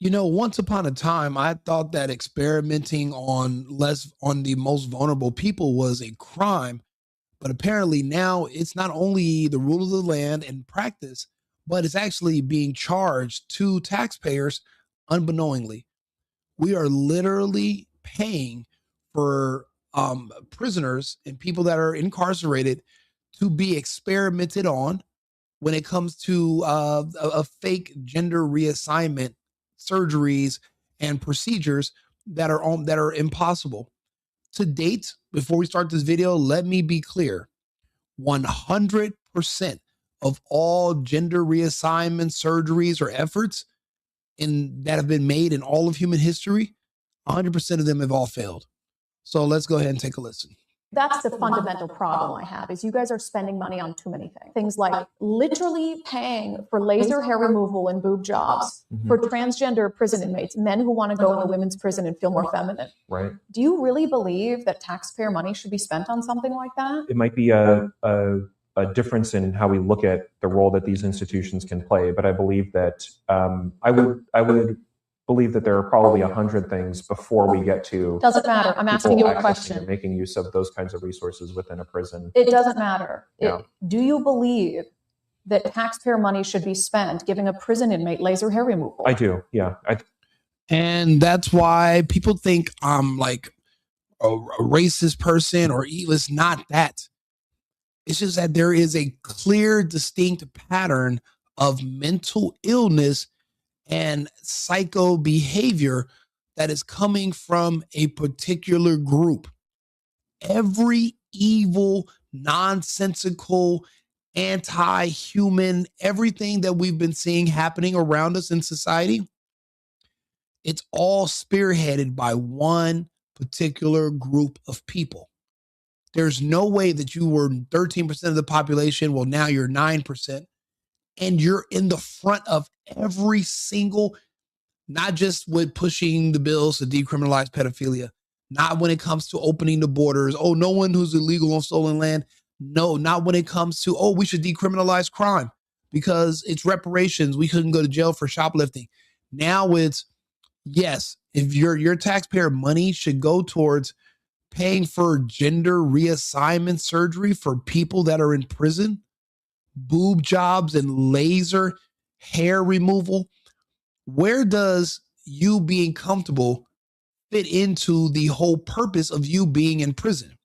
Once upon a time, I thought that experimenting on the most vulnerable people was a crime, but apparently now it's not only the rule of the land and practice, but it's actually being charged to taxpayers unbeknowingly. We are literally paying for prisoners and people that are incarcerated to be experimented on when it comes to a fake gender reassignment surgeries and procedures that are impossible. To date, before we start this video, let me be clear. 100% of all gender reassignment surgeries or efforts that have been made in all of human history, 100% of them have all failed. So let's go ahead and take a listen. That's the fundamental problem I have, is you guys are spending money on too many things. Things like literally paying for laser hair removal and boob jobs for transgender prison inmates, men who want to go in the women's prison and feel more feminine. Right. Do you really believe that taxpayer money should be spent on something like that? It might be a difference in how we look at the role that these institutions can play, but I believe that I would believe that there are probably 100 things before we get to. Doesn't matter. I'm asking you a question. And making use of those kinds of resources within a prison. It doesn't matter. Yeah. Do you believe that taxpayer money should be spent giving a prison inmate laser hair removal? I do. Yeah. And that's why people think I'm like a racist person or evil. It's not that. It's just that there is a clear, distinct pattern of mental illness and psycho behavior that is coming from a particular group. Every evil, nonsensical, anti-human, everything that we've been seeing happening around us in society, it's all spearheaded by one particular group of people. There's no way that you were 13% of the population, well, now you're 9%. And you're in the front of every single, not just with pushing the bills to decriminalize pedophilia, not when it comes to opening the borders. Oh, no one who's illegal on stolen land. No, not when it comes to, oh, we should decriminalize crime because it's reparations. We couldn't go to jail for shoplifting. Now it's, yes, if your taxpayer money should go towards paying for gender reassignment surgery for people that are in prison, boob jobs and laser hair removal. Where does you being comfortable fit into the whole purpose of you being in prison?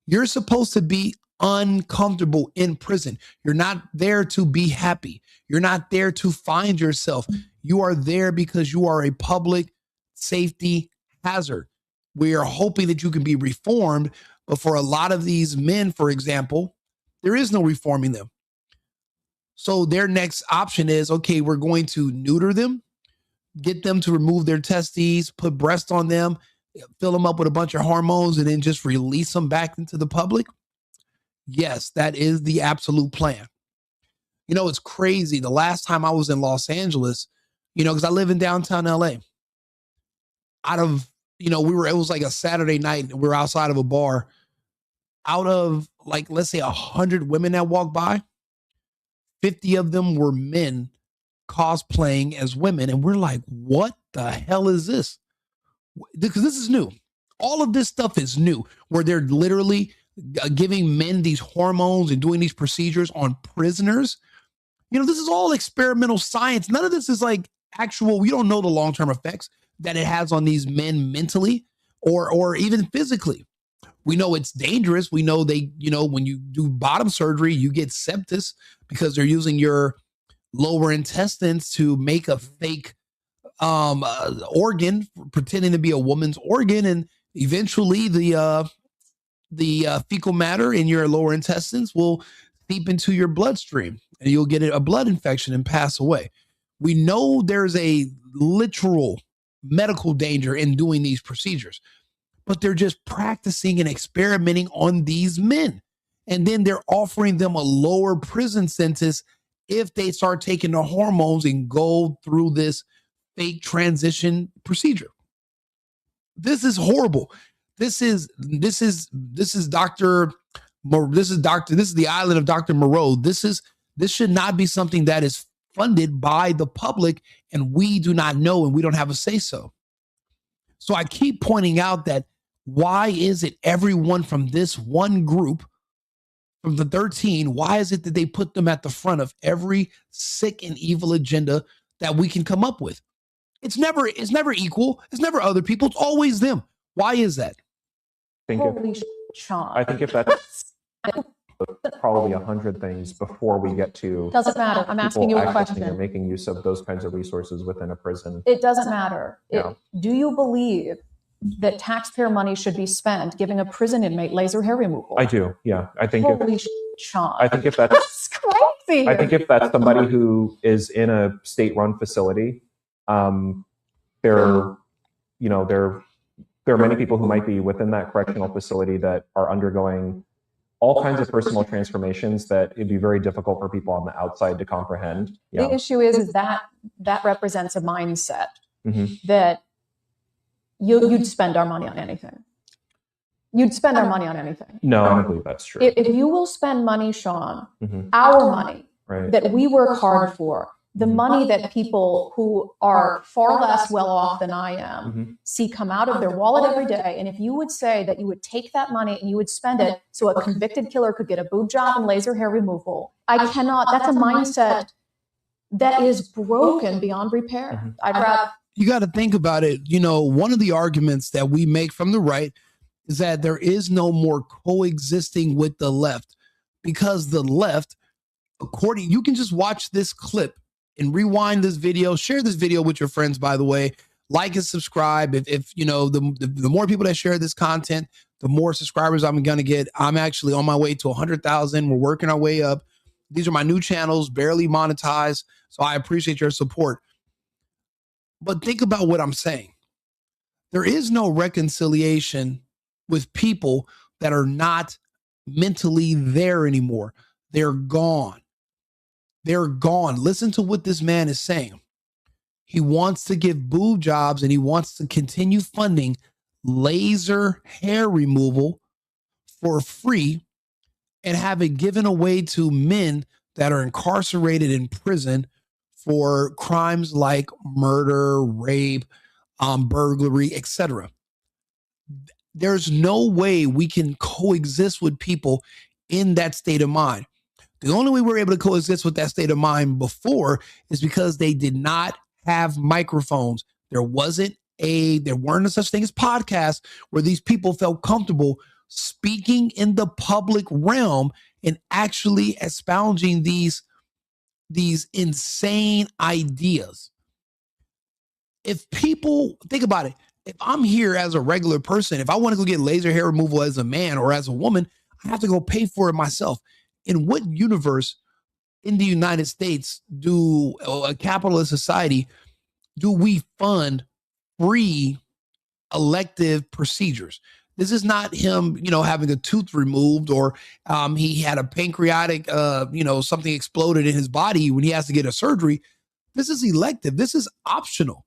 You're supposed to be uncomfortable in prison. You're not there to be happy. You're not there to find yourself. You are there because you are a public safety hazard. We are hoping that you can be reformed, but for a lot of these men, for example, there is no reforming them. So their next option is, okay, we're going to neuter them, get them to remove their testes, put breast on them, fill them up with a bunch of hormones, and then just release them back into the public. Yes, that is the absolute plan. It's crazy. The last time I was in Los Angeles, because I live in downtown LA, it was like a Saturday night and we were outside of a bar. Out of like, let's say 100 women that walked by, 50 of them were men cosplaying as women. And we're like, what the hell is this? Because this is new. All of this stuff is new, where they're literally giving men these hormones and doing these procedures on prisoners. This is all experimental science. None of this is like actual. We don't know the long-term effects that it has on these men mentally or even physically. We know it's dangerous. We know when you do bottom surgery, you get sepsis because they're using your lower intestines to make a fake organ, pretending to be a woman's organ. And eventually the fecal matter in your lower intestines will seep into your bloodstream and you'll get a blood infection and pass away. We know there's a literal medical danger in doing these procedures, but they're just practicing and experimenting on these men. And then they're offering them a lower prison sentence if they start taking the hormones and go through this fake transition procedure. This is horrible. This is the island of Dr. Moreau. This should not be something that is funded by the public, and we do not know, and we don't have a say so. So I keep pointing out that why is it everyone from this one group, from the 13, why is it that they put them at the front of every sick and evil agenda that we can come up with? It's never equal. It's never other people. It's always them. Why is that? Holy Shaun. I think if that's probably 100 things before we get to Doesn't matter. I'm asking you a question. Or making use of those kinds of resources within a prison. It doesn't matter. Yeah. Do you believe that taxpayer money should be spent giving a prison inmate laser hair removal? I do. Yeah. I think Holy Shaun. I think if that's crazy. I think if that's somebody who is in a state-run facility, there are many people who might be within that correctional facility that are undergoing all kinds of personal transformations that it'd be very difficult for people on the outside to comprehend. Yeah. The issue is that represents a mindset that you'd spend our money on anything. You'd spend our money on anything. No, I don't believe that's true. If you will spend money, Shaun, our money that we work hard for, the money that people who are far less well off than I am see come out of their wallet every day. And if you would say that you would take that money and you would spend it so a convicted killer could get a boob job and laser hair removal, that's a mindset that is broken beyond repair. I'd rather. You got to think about it. You know, one of the arguments that we make from the right is that there is no more coexisting with the left, because the left, you can just watch this clip and rewind this video, share this video with your friends, by the way, like and subscribe. If you know, the more people that share this content, the more subscribers I'm going to get. I'm actually on my way to 100,000. We're working our way up. These are my new channels, barely monetized. So I appreciate your support. But think about what I'm saying. There is no reconciliation with people that are not mentally there anymore. They're gone. They're gone. Listen to what this man is saying. He wants to give boob jobs and he wants to continue funding laser hair removal for free and have it given away to men that are incarcerated in prison for crimes like murder, rape, burglary, etc. There's no way we can coexist with people in that state of mind. The only way we're able to coexist with that state of mind before is because they did not have microphones. There weren't a such thing as podcasts where these people felt comfortable speaking in the public realm and actually espousing these insane ideas. If people think about it, if I'm here as a regular person, if I want to go get laser hair removal as a man or as a woman, I have to go pay for it myself. In what universe in the United States do a capitalist society do we fund free elective procedures? This is not him, having a tooth removed or he had a pancreatic, something exploded in his body when he has to get a surgery. This is elective. This is optional.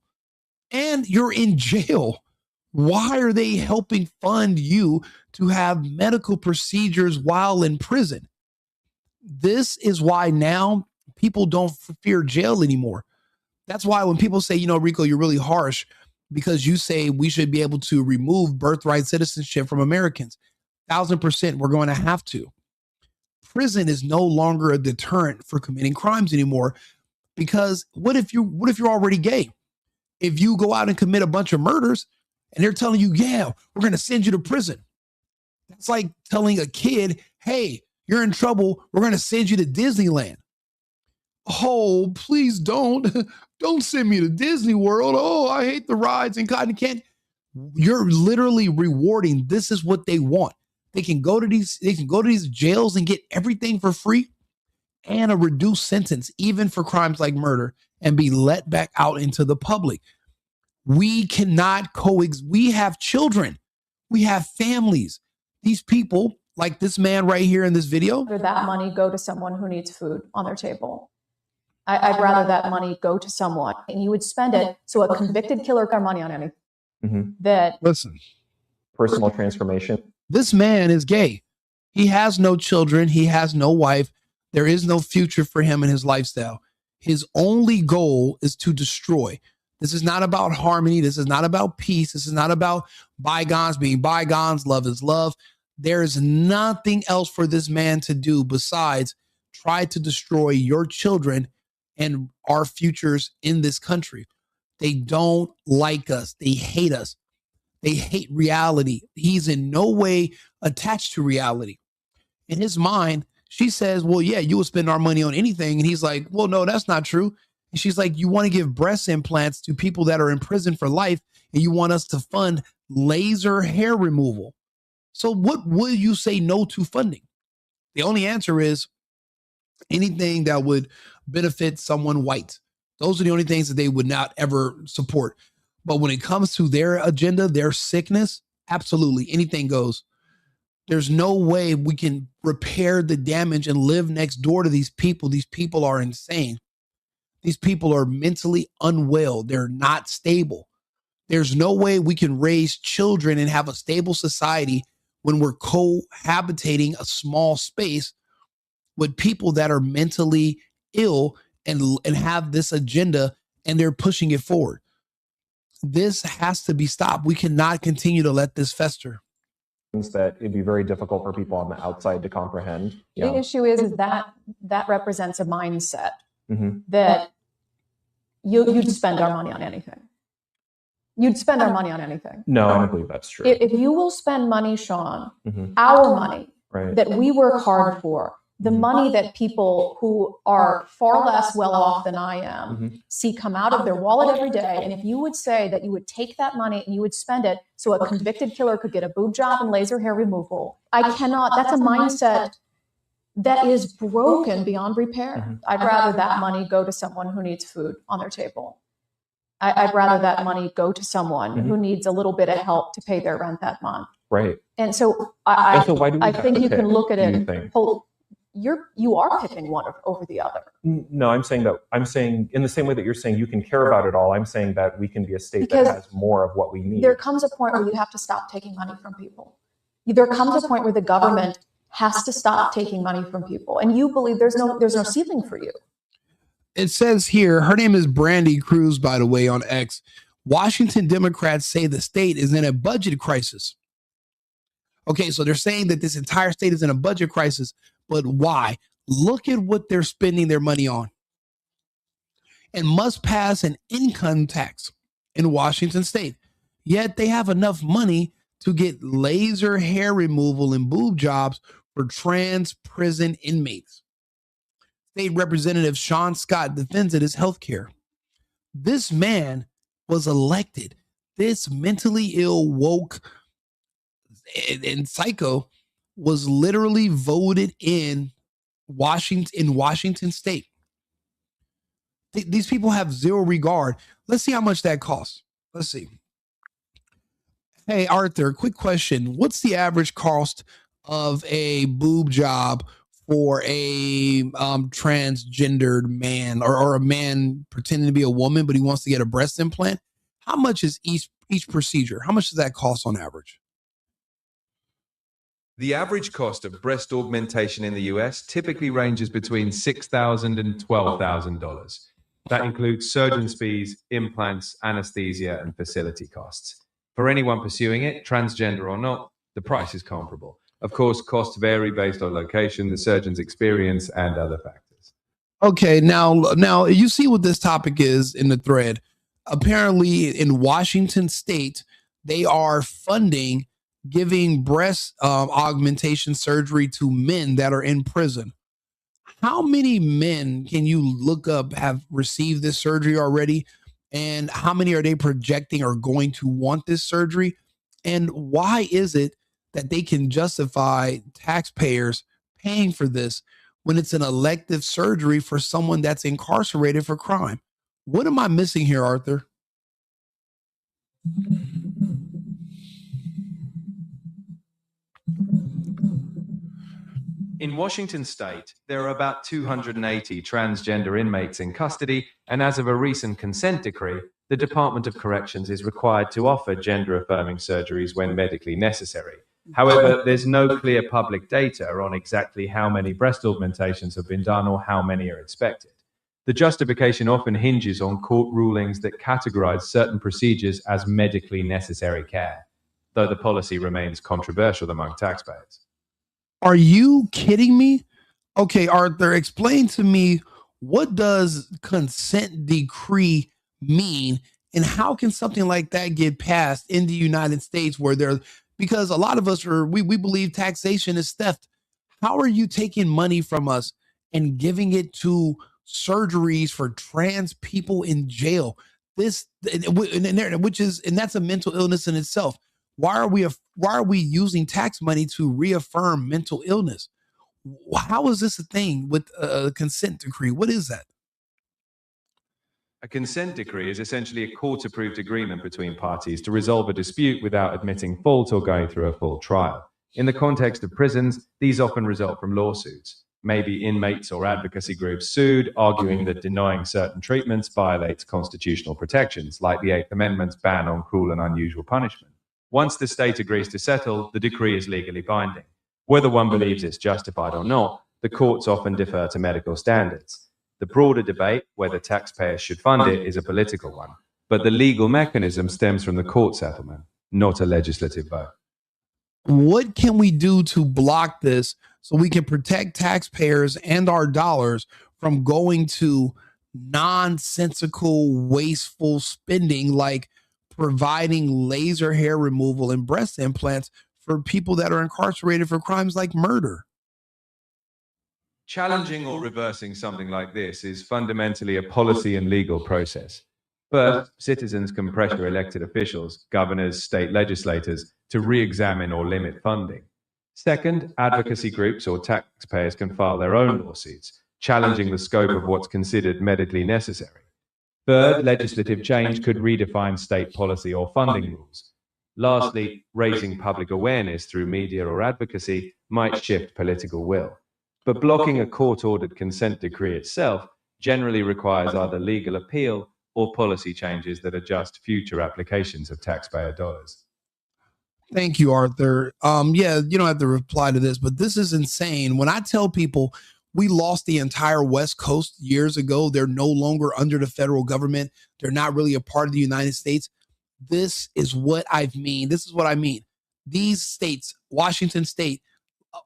And you're in jail. Why are they helping fund you to have medical procedures while in prison? This is why now people don't fear jail anymore. That's why when people say, Rico, you're really harsh because you say we should be able to remove birthright citizenship from Americans. 1,000%, we're going to have to. Prison is no longer a deterrent for committing crimes anymore, because what if you're already gay? If you go out and commit a bunch of murders and they're telling you, yeah, we're going to send you to prison. That's like telling a kid, hey, you're in trouble. We're going to send you to Disneyland. Oh, please don't send me to Disney World. Oh, I hate the rides and cotton candy. You're literally rewarding. This is what they want. They can go to these jails and get everything for free and a reduced sentence, even for crimes like murder, and be let back out into the public. We cannot coexist. We have children. We have families. These people, like this man right here in this video. Rather that money go to someone who needs food on their table. I'd rather that money go to someone, and you would spend it so a convicted killer got money on anything. Listen, personal transformation. This man is gay. He has no children. He has no wife. There is no future for him in his lifestyle. His only goal is to destroy. This is not about harmony. This is not about peace. This is not about bygones being bygones. Love is love. There is nothing else for this man to do besides try to destroy your children and our futures in this country. They don't like us. They hate us. They hate reality. He's in no way attached to reality. In his mind, she says, well, yeah, you will spend our money on anything. And he's like, well, no, that's not true. And she's like, you want to give breast implants to people that are in prison for life, and you want us to fund laser hair removal. So what will you say no to funding? The only answer is anything that would benefit someone white. Those are the only things that they would not ever support. But when it comes to their agenda, their sickness, absolutely anything goes. There's no way we can repair the damage and live next door to these people. These people are insane. These people are mentally unwell. They're not stable. There's no way we can raise children and have a stable society when we're cohabitating a small space with people that are mentally ill and have this agenda, and they're pushing it forward. This has to be stopped. We cannot continue to let this fester. That it'd be very difficult for people on the outside to comprehend. The issue is that represents a mindset that you'd spend our money on anything. You'd spend our money on anything. No, I don't believe that's true. If you will spend money, Shaun, our money that we work hard for, the money that people who are far less well off than I am see come out of their wallet every day. And if you would say that you would take that money and you would spend it so a convicted killer could get a boob job and laser hair removal, I cannot. That's a mindset that is broken beyond repair. I'd rather that money go to someone who needs food on their table. I'd rather that money go to someone who needs a little bit of help to pay their rent that month. Right. And so I think you can look at it. You are picking one over the other. No, I'm saying in the same way that you're saying you can care about it all, I'm saying that we can be a state that has more of what we need. There comes a point where you have to stop taking money from people. There comes a point where the government has to stop taking money from people. And you believe there's no ceiling for you. It says here, her name is Brandi Kruse, by the way, on X. Washington Democrats say the state is in a budget crisis. Okay, so they're saying that this entire state is in a budget crisis, but why? Look at what they're spending their money on. And must pass an income tax in Washington state. Yet they have enough money to get laser hair removal and boob jobs for trans prison inmates. State Representative Shaun Scott defends it as health care. This man was elected. This mentally ill, woke, and psycho was literally voted in Washington state. These people have zero regard. Let's see how much that costs. Let's see. Hey, Arthur, quick question. What's the average cost of a boob job for a transgendered man or a man pretending to be a woman, but he wants to get a breast implant? How much is each procedure? How much does that cost on average? The average cost of breast augmentation in the US typically ranges between $6,000 and $12,000. That includes surgeon's fees, implants, anesthesia, and facility costs. For anyone pursuing it, transgender or not, the price is comparable. Of course, costs vary based on location, the surgeon's experience, and other factors. Okay, now you see what this topic is in the thread. Apparently, in Washington state, they are funding giving breast augmentation surgery to men that are in prison. How many men can you look up have received this surgery already? And how many are they projecting are going to want this surgery? And why is it that they can justify taxpayers paying for this when it's an elective surgery for someone that's incarcerated for crime? What am I missing here, Arthur? In Washington state, there are about 280 transgender inmates in custody, and as of a recent consent decree, the Department of Corrections is required to offer gender-affirming surgeries when medically necessary. However, there's no clear public data on exactly how many breast augmentations have been done or how many are expected. The justification often hinges on court rulings that categorize certain procedures as medically necessary care, though the policy remains controversial among taxpayers. Are you kidding me? Okay, Arthur, explain to me, what does consent decree mean, and how can something like that get passed in the United States where there, because a lot of us we believe taxation is theft. How are you taking money from us and giving it to surgeries for trans people in jail? This which is, and that's a mental illness in itself. Why are we using tax money to reaffirm mental illness? How is this a thing with a consent decree? What is that? A consent decree is essentially a court-approved agreement between parties to resolve a dispute without admitting fault or going through a full trial. In the context of prisons, these often result from lawsuits. Maybe inmates or advocacy groups sued, arguing that denying certain treatments violates constitutional protections, like the Eighth Amendment's ban on cruel and unusual punishment. Once the state agrees to settle, the decree is legally binding. Whether one believes it's justified or not, the courts often defer to medical standards. The broader debate, whether taxpayers should fund it, is a political one. But the legal mechanism stems from the court settlement, not a legislative vote. What can we do to block this so we can protect taxpayers and our dollars from going to nonsensical, wasteful spending, like providing laser hair removal and breast implants for people that are incarcerated for crimes like murder? Challenging or reversing something like this is fundamentally a policy and legal process. First, citizens can pressure elected officials, governors, state legislators, to re-examine or limit funding. Second, advocacy groups or taxpayers can file their own lawsuits, challenging the scope of what's considered medically necessary. Third, legislative change could redefine state policy or funding rules. Lastly, raising public awareness through media or advocacy might shift political will. But blocking a court-ordered consent decree itself generally requires either legal appeal or policy changes that adjust future applications of taxpayer dollars. Thank you, Arthur. Yeah, you don't have to reply to this, but this is insane. When I tell people we lost the entire West Coast years ago, they're no longer under the federal government, they're not really a part of the United States. This is what I mean. This is what I mean. These states, Washington State,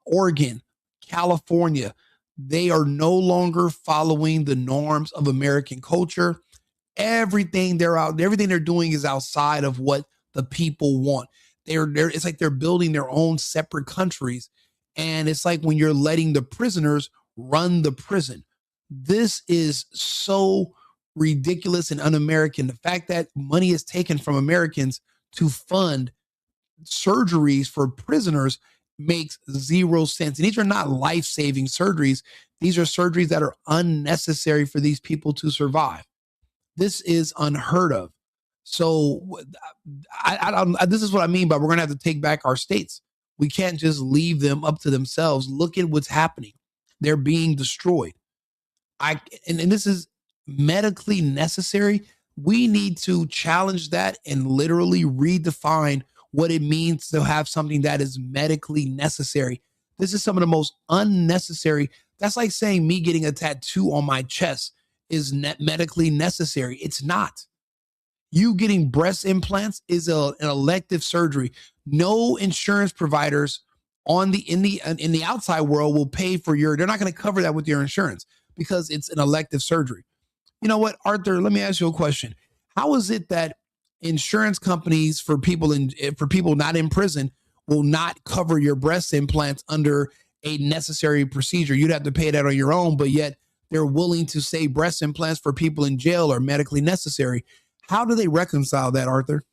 Oregon, California, they are no longer following the norms of American culture. Everything they're doing is outside of what the people want. It's like they're building their own separate countries. And it's like when you're letting the prisoners run the prison. This is so ridiculous and un-American. The fact that money is taken from Americans to fund surgeries for prisoners makes zero sense. And these are not life-saving surgeries. These are surgeries that are unnecessary for these people to survive. This is unheard of. So this is what I mean by we're going to have to take back our states. We can't just leave them up to themselves. Look at what's happening. They're being destroyed. And this is medically necessary. We need to challenge that and literally redefine what it means to have something that is medically necessary. This is some of the most unnecessary. That's like saying me getting a tattoo on my chest is medically necessary. It's not. You getting breast implants is an elective surgery. No insurance providers in the outside world will pay for they're not going to cover that with your insurance because it's an elective surgery. You know what, Arthur, let me ask you a question. How is it that insurance companies for people not in prison will not cover your breast implants under a necessary procedure? You'd have to pay that on your own, but yet they're willing to say breast implants for people in jail are medically necessary. How do they reconcile that, Arthur?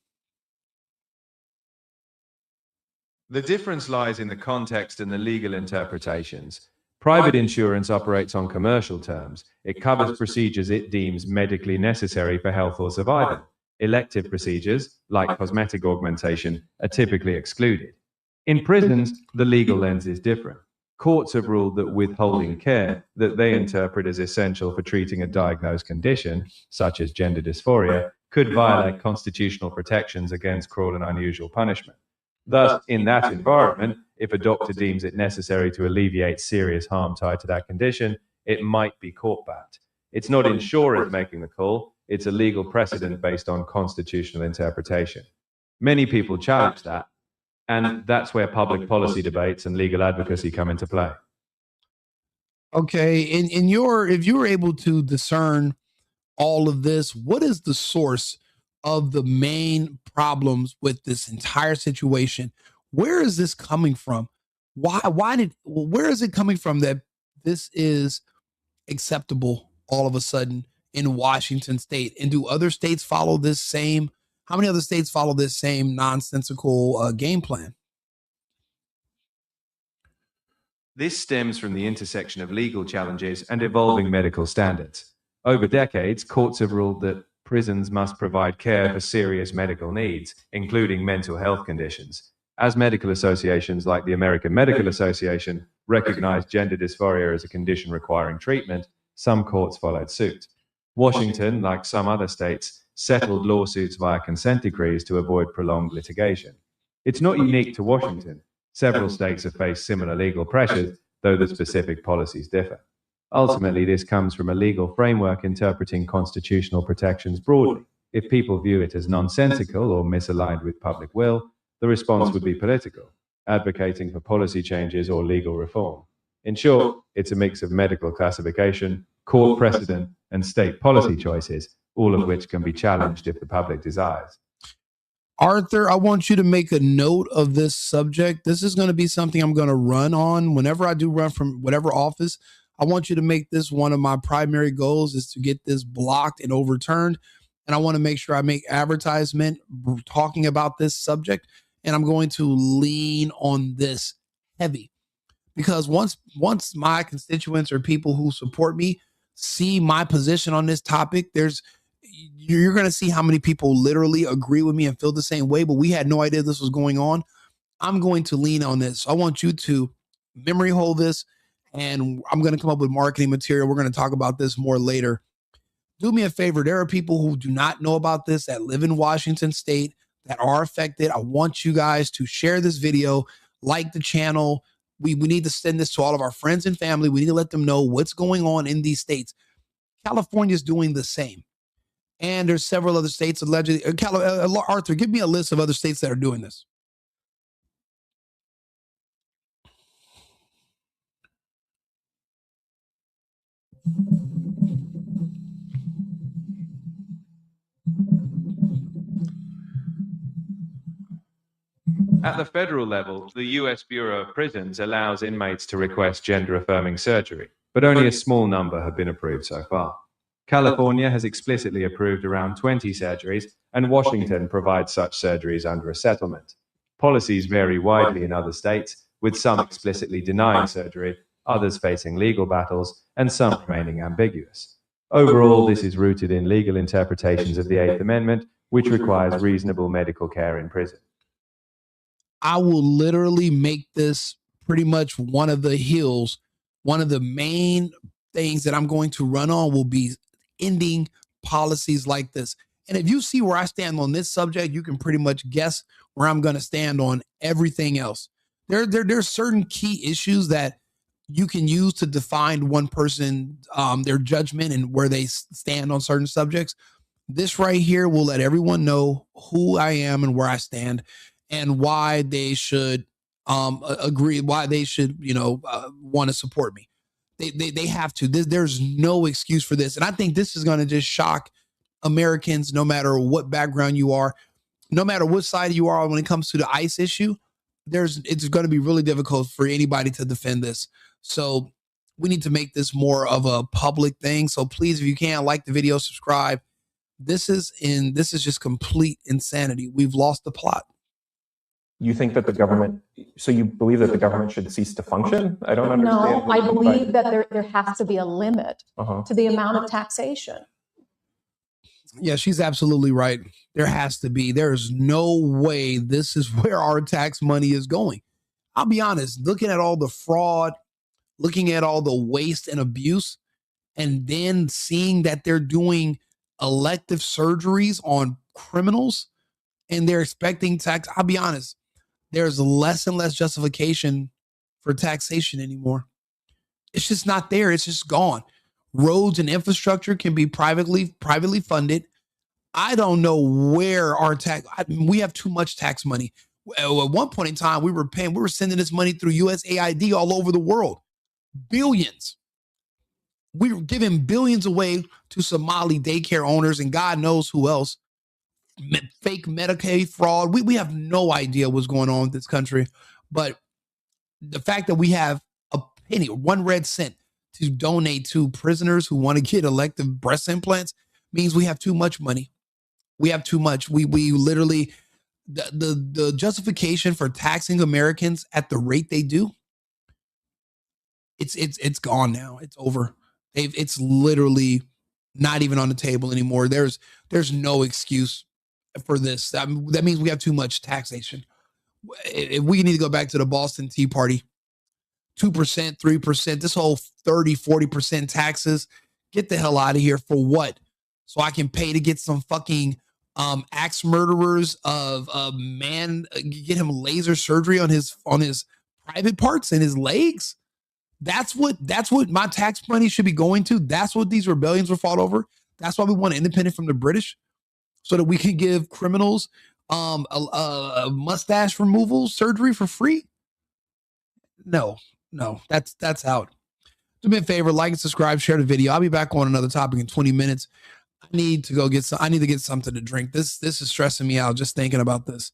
The difference lies in the context and the legal interpretations. Private insurance operates on commercial terms. It covers procedures it deems medically necessary for health or survival. Elective procedures, like cosmetic augmentation, are typically excluded. In prisons, the legal lens is different. Courts have ruled that withholding care that they interpret as essential for treating a diagnosed condition, such as gender dysphoria, could violate constitutional protections against cruel and unusual punishment. Thus, in that environment, if a doctor deems it necessary to alleviate serious harm tied to that condition, it might be court-backed. It's not insurers making the call, it's a legal precedent based on constitutional interpretation. Many people challenge that, and that's where public policy debates and legal advocacy come into play. Okay, if you were able to discern all of this, what is the source of the main problems with this entire situation? Where is this coming from? Where is it coming from that this is acceptable all of a sudden in Washington state? And do other states follow this same? How many other states follow this same nonsensical game plan? This stems from the intersection of legal challenges and evolving medical standards. Over decades, courts have ruled that prisons must provide care for serious medical needs, including mental health conditions. As medical associations like the American Medical Association recognize gender dysphoria as a condition requiring treatment, some courts followed suit. Washington, like some other states, settled lawsuits via consent decrees to avoid prolonged litigation. It's not unique to Washington. Several states have faced similar legal pressures, though the specific policies differ. Ultimately, this comes from a legal framework interpreting constitutional protections broadly. If people view it as nonsensical or misaligned with public will, the response would be political, advocating for policy changes or legal reform. In short, it's a mix of medical classification, court precedent, and state policy choices, all of which can be challenged if the public desires. Arthur, I want you to make a note of this subject. This is going to be something I'm going to run on whenever I do run from whatever office. I want you to make this one of my primary goals, is to get this blocked and overturned. And I want to make sure I make advertisement talking about this subject. And I'm going to lean on this heavy, because once my constituents or people who support me see my position on this topic, you're going to see how many people literally agree with me and feel the same way, but we had no idea this was going on. I'm going to lean on this. I want you to memory hold this, and I'm going to come up with marketing material. We're going to talk about this more later. Do me a favor. There are people who do not know about this that live in Washington state that are affected. I want you guys to share this video, like the channel. We need to send this to all of our friends and family. We need to let them know what's going on in these states. California is doing the same. And there's several other states allegedly. Arthur, give me a list of other states that are doing this. At the federal level, the U.S. Bureau of Prisons allows inmates to request gender-affirming surgery, but only a small number have been approved so far. California has explicitly approved around 20 surgeries, and Washington provides such surgeries under a settlement. Policies vary widely in other states, with some explicitly denying surgery, others facing legal battles, and some remaining ambiguous. Overall, this is rooted in legal interpretations of the Eighth Amendment, which requires reasonable medical care in prison. I will literally make this pretty much one of the hills. One of the main things that I'm going to run on will be ending policies like this. And if you see where I stand on this subject, you can pretty much guess where I'm going to stand on everything else. There's certain key issues that you can use to define one person, their judgment and where they stand on certain subjects. This right here will let everyone know who I am and where I stand, and why they should agree, why they should, want to support me. They have to. There's no excuse for this. And I think this is going to just shock Americans, no matter what background you are, no matter what side you are when it comes to the ICE issue. It's going to be really difficult for anybody to defend this. So we need to make this more of a public thing. So please, if you can, like the video, subscribe. This is just complete insanity. We've lost the plot. You think that the government, so you believe that the government should cease to function? I don't understand. No, I believe that there has to be a limit to the amount of taxation. Yeah, she's absolutely right. There has to be. There's no way this is where our tax money is going. I'll be honest, looking at all the fraud, looking at all the waste and abuse, and then seeing that they're doing elective surgeries on criminals and they're expecting tax. I'll be honest, there's less and less justification for taxation anymore. It's just not there. It's just gone. Roads and infrastructure can be privately funded. I don't know where our we have too much tax money. At one point in time, we were sending this money through USAID all over the world. Billions. We were giving billions away to Somali daycare owners and God knows who else. Fake Medicaid fraud. We have no idea what's going on with this country. But the fact that we have a penny, 1 red cent to donate to prisoners who want to get elective breast implants means we have too much money. We have too much. We literally, the justification for taxing Americans at the rate they do, it's gone now. It's over. It's literally not even on the table anymore. There's no excuse for this. That means we have too much taxation. If we need to go back to the Boston Tea Party, 2%, 3%, this whole 30, 40% taxes, get the hell out of here. For what? So I can pay to get some fucking axe murderers of a man, get him laser surgery on his private parts and his legs. That's what my tax money should be going to. That's what these rebellions were fought over. That's why we want independence from the British, so that we can give criminals a mustache removal surgery for free. No, that's out. Do me a favor, like and subscribe, share the video. I'll be back on another topic in 20 minutes. I need to get something to drink. This is stressing me out just thinking about this.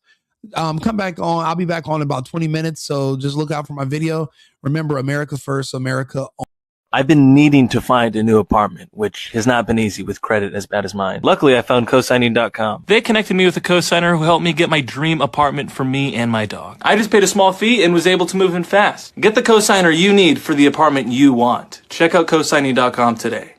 Come back on. I'll be back on in about 20 minutes. So just look out for my video. Remember, America first, America. I've been needing to find a new apartment, which has not been easy with credit as bad as mine. Luckily, I found cosigning.com. They connected me with a cosigner who helped me get my dream apartment for me and my dog. I just paid a small fee and was able to move in fast. Get the cosigner you need for the apartment you want. Check out cosigning.com today.